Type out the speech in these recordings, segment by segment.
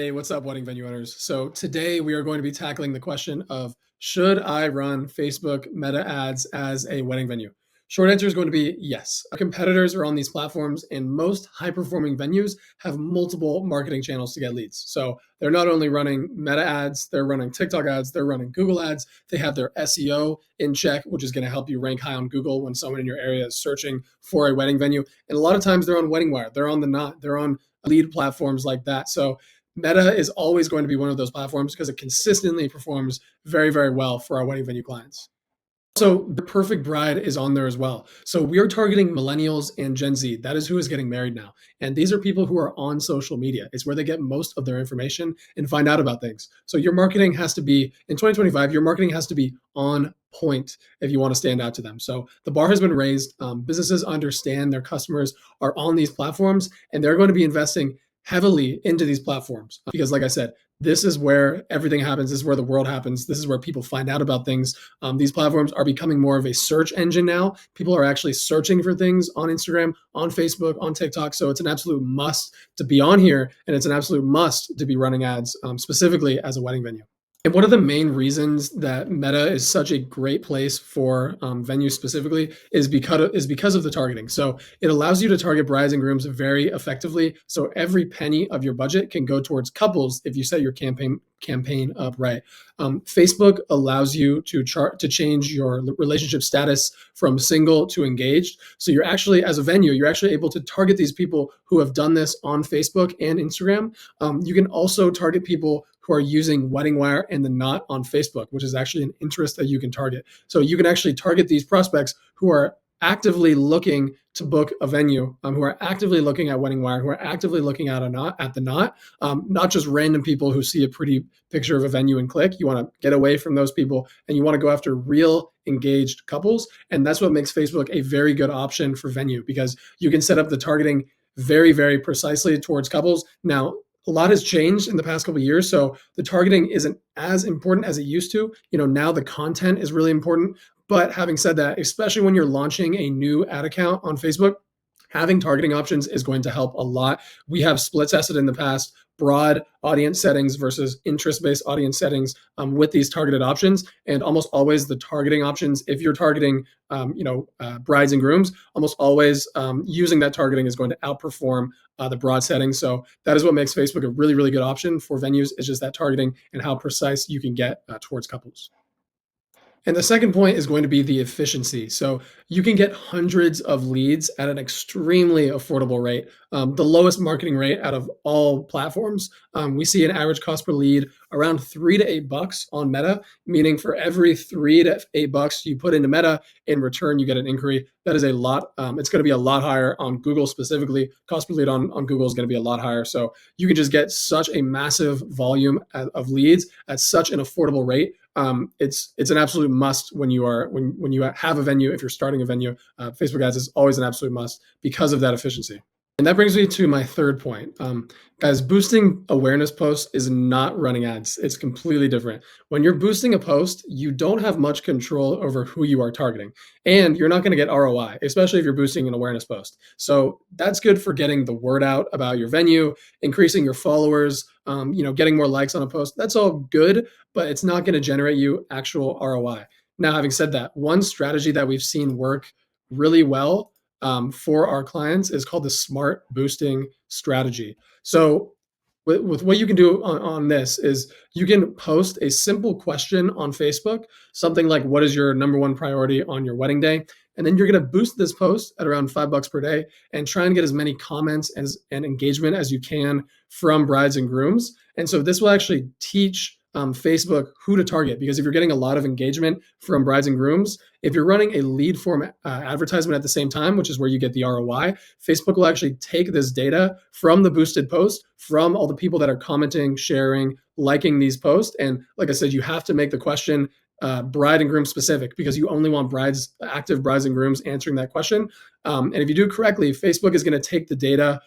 Hey, what's up, wedding venue owners? So today we are going to be tackling the question of should I run Facebook Meta ads as a wedding venue? Short answer is going to be yes. Our competitors are on these platforms, and most high performing venues have multiple marketing channels to get leads. So they're not only running Meta ads, they're running TikTok ads, they're running Google ads. They have their SEO in check, which is going to help you rank high on Google when someone in your area is searching for a wedding venue. And a lot of times they're on Wedding Wire, they're on the Knot, they're on lead platforms like that. So Meta is always going to be one of those platforms because it consistently performs very, very well for our wedding venue clients. So the perfect bride is on there as well. So we are targeting millennials and Gen Z. That is who is getting married now. And these are people who are on social media. It's where they get most of their information and find out about things. So your marketing has to be, in 2025, your marketing has to be on point if you want to stand out to them. So the bar has been raised. Businesses understand their customers are on these platforms, and they're going to be investing heavily into these platforms because, like I said, this is where everything happens. This is where the world happens. This is where people find out about things. These platforms are becoming more of a search engine now. People are actually searching for things on Instagram, on Facebook, on TikTok. So it's an absolute must to be on here, and it's an absolute must to be running ads, specifically as a wedding venue. And one of the main reasons that Meta is such a great place for venues specifically is because of the targeting. So it allows you to target brides and grooms very effectively. So every penny of your budget can go towards couples if you set your campaign up right. Facebook allows you to change your relationship status from single to engaged. So you're actually, as a venue, you're actually able to target these people who have done this on Facebook and Instagram. You can also target people who are using Wedding Wire and the Knot on Facebook, which is actually an interest that you can target. So you can actually target these prospects who are actively looking to book a venue, who are actively looking at Wedding Wire, who are actively looking at the Knot, not just random people who see a pretty picture of a venue and click. You want to get away from those people, and you want to go after real engaged couples. And that's what makes Facebook a very good option for venue, because you can set up the targeting very, very precisely towards couples. Now, a lot has changed in the past couple of years, so the targeting isn't as important as it used to. Now the content is really important. But having said that, especially when you're launching a new ad account on Facebook, having targeting options is going to help a lot. We have split tested in the past broad audience settings versus interest-based audience settings with these targeted options. And almost always the targeting options, if you're targeting brides and grooms, almost always using that targeting is going to outperform the broad settings. So that is what makes Facebook a really, really good option for venues. It's just that targeting and how precise you can get towards couples. And the second point is going to be the efficiency. So you can get hundreds of leads at an extremely affordable rate, the lowest marketing rate out of all platforms. We see an average cost per lead around $3 to $8 on Meta, meaning for every $3 to $8 you put into Meta, in return you get an inquiry. That is a lot. It's going to be a lot higher on Google specifically. Cost per lead on Google is going to be a lot higher. So you can just get such a massive volume of leads at such an affordable rate. It's an absolute must when you have a venue. If you're starting a venue, Facebook ads is always an absolute must because of that efficiency. And that brings me to my third point. Guys, boosting awareness posts is not running ads. It's completely different. When you're boosting a post, you don't have much control over who you are targeting, and you're not going to get ROI, especially if you're boosting an awareness post. So that's good for getting the word out about your venue, increasing your followers, getting more likes on a post. That's all good, but it's not going to generate you actual ROI. Now, having said that, one strategy that we've seen work really well for our clients is called the smart boosting strategy. So with what you can do on this is you can post a simple question on Facebook, something like, what is your number one priority on your wedding day? And then you're going to boost this post at around $5 per day and try and get as many comments and engagement as you can from brides and grooms. And so this will actually teach Facebook who to target, because if you're getting a lot of engagement from brides and grooms, if you're running a lead form advertisement at the same time, which is where you get the ROI, Facebook will actually take this data from the boosted post, from all the people that are commenting, sharing, liking these posts. And like I said, you have to make the question bride and groom specific, because you only want active brides and grooms answering that question. And if you do it correctly, Facebook is going to take the data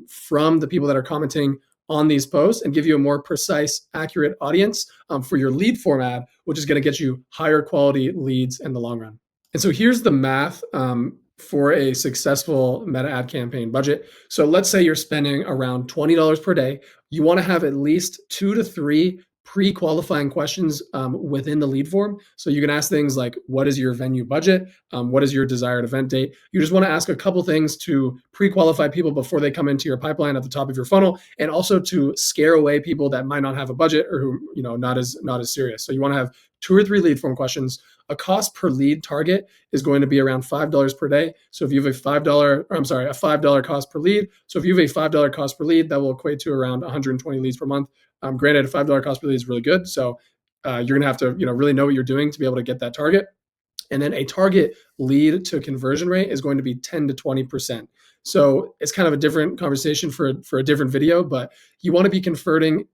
from the people that are commenting on these posts and give you a more precise, accurate audience for your lead format, which is going to get you higher quality leads in the long run. And so here's the math for a successful meta ad campaign budget. So let's say you're spending around $20 per day. You want to have at least 2 to 3 pre-qualifying questions within the lead form. So you can ask things like, what is your venue budget? What is your desired event date? You just want to ask a couple things to pre-qualify people before they come into your pipeline at the top of your funnel, and also to scare away people that might not have a budget or who, not as serious. So you want to have 2 or 3 lead form questions. A cost per lead target is going to be around $5 per day. So if you have a $5 cost per lead. So if you have a $5 cost per lead, that will equate to around 120 leads per month. Granted, a $5 cost per lead is really good. So you're gonna have to, really know what you're doing to be able to get that target. And then a target lead to conversion rate is going to be 10 to 20%. So it's kind of a different conversation for a different video, but you want to be converting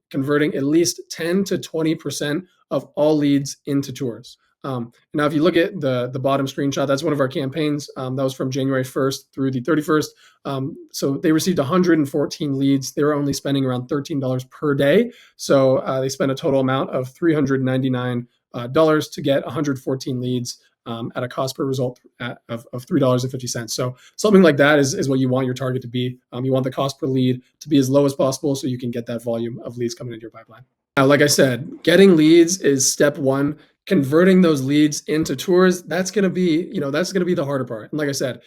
at least 10 to 20% of all leads into tours. Now, if you look at the bottom screenshot, that's one of our campaigns. That was from January 1st through the 31st. So they received 114 leads. They were only spending around $13 per day. So they spent a total amount of $399 to get 114 leads at a cost per result of $3.50. So something like that is what you want your target to be. You want the cost per lead to be as low as possible so you can get that volume of leads coming into your pipeline. Now, like I said, getting leads is step one. Converting those leads into tours, that's going to be the harder part. And like I said,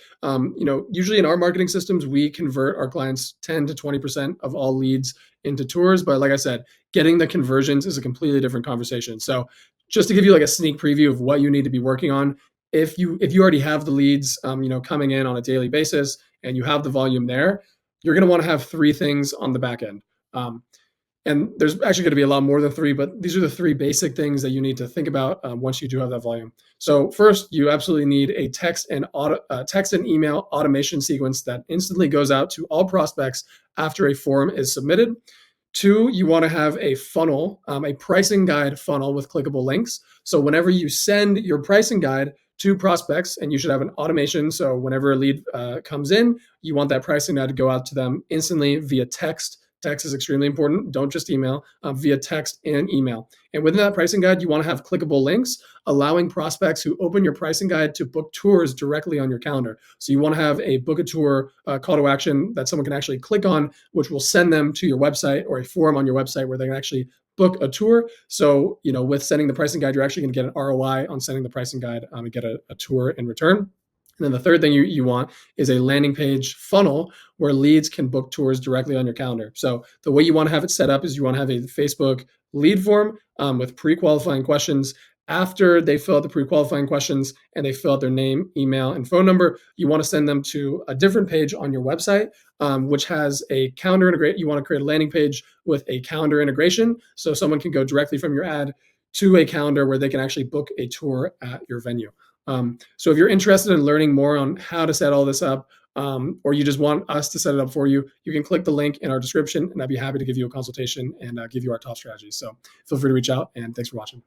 usually in our marketing systems, we convert our clients 10 to 20% of all leads into tours. But like I said, getting the conversions is a completely different conversation. So just to give you like a sneak preview of what you need to be working on, if you already have the leads, coming in on a daily basis and you have the volume there, you're going to want to have 3 things on the back end. And there's actually going to be a lot more than 3, but these are the 3 basic things that you need to think about once you do have that volume. So first, you absolutely need a text and email automation sequence that instantly goes out to all prospects after a form is submitted. 2, you want to have a funnel, a pricing guide funnel with clickable links. So whenever you send your pricing guide to prospects, and you should have an automation. So whenever a lead comes in, you want that pricing guide to go out to them instantly via text. Text is extremely important. Don't just email, via text and email. And within that pricing guide, you want to have clickable links, allowing prospects who open your pricing guide to book tours directly on your calendar. So you want to have a book a tour call to action that someone can actually click on, which will send them to your website or a form on your website where they can actually book a tour. So, with sending the pricing guide, you're actually going to get an ROI on sending the pricing guide and get a tour in return. And then the third thing you want is a landing page funnel where leads can book tours directly on your calendar. So the way you want to have it set up is you want to have a Facebook lead form with pre-qualifying questions. After they fill out the pre-qualifying questions and they fill out their name, email, and phone number, you want to send them to a different page on your website, which has a calendar integrate. You want to create a landing page with a calendar integration so someone can go directly from your ad to a calendar where they can actually book a tour at your venue. So if you're interested in learning more on how to set all this up, or you just want us to set it up for you, you can click the link in our description, and I'd be happy to give you a consultation and give you our top strategies. So feel free to reach out, and thanks for watching.